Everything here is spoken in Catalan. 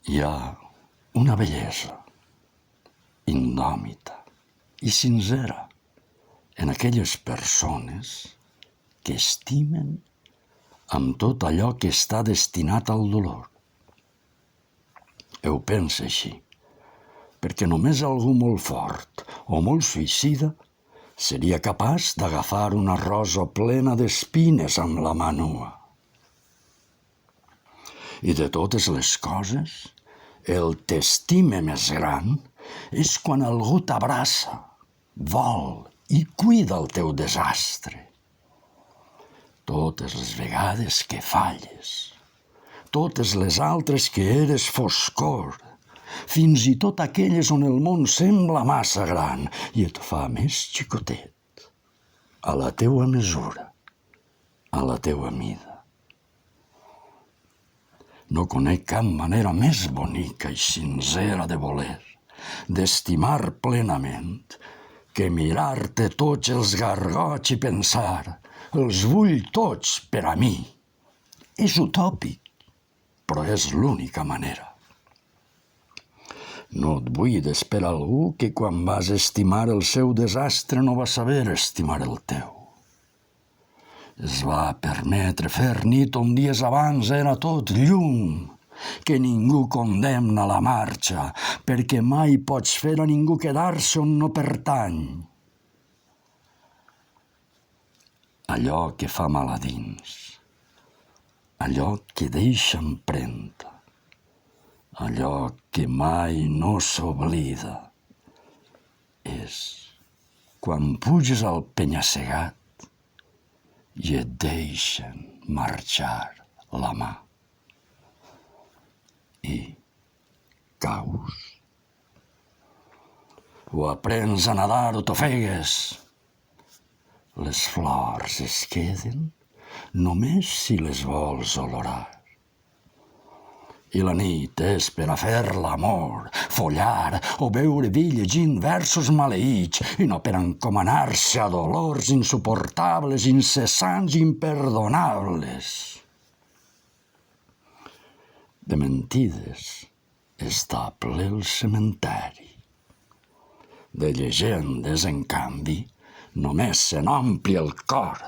Hi ha una bellesa indòmita i sincera en aquelles persones que estimen amb tot allò que està destinat al dolor. Ho pensa així, perquè només algú molt fort o molt suïcida seria capaç d'agafar una rosa plena d'espines amb la mà nua. I de totes les coses, el t'estime més gran és quan algú t'abraça, vol i cuida el teu desastre. Totes les vegades que falles, totes les altres que eres foscor, fins i tot aquelles on el món sembla massa gran i et fa més xicotet, a la teua mesura, a la teua mida. No conec cap manera més bonica i sincera de voler, d'estimar plenament, que mirar-te tots els gargots i pensar, els vull tots per a mi. És utòpic, però és l'única manera. No et buides per algú que quan vas estimar el seu desastre no va saber estimar el teu. Es va permetre fer nit on dies abans era tot llum, que ningú condemna la marxa, perquè mai pots fer a ningú quedar-se on no pertany. Allò que fa mal a dins, allò que deixa empremta, allò que mai no s'oblida, és quan puges al penya-segat i et deixen marxar la mà. I caus. O aprens a nedar o t'ofegues. Les flors es queden només si les vols olorar. I la nit és per a fer l'amor, follar o beure vi llegint versos maleïts i no per encomanar-se a dolors insuportables, incessants i imperdonables. De mentides està ple el cementeri. De llegendes, en canvi, només se n'ompli el cor.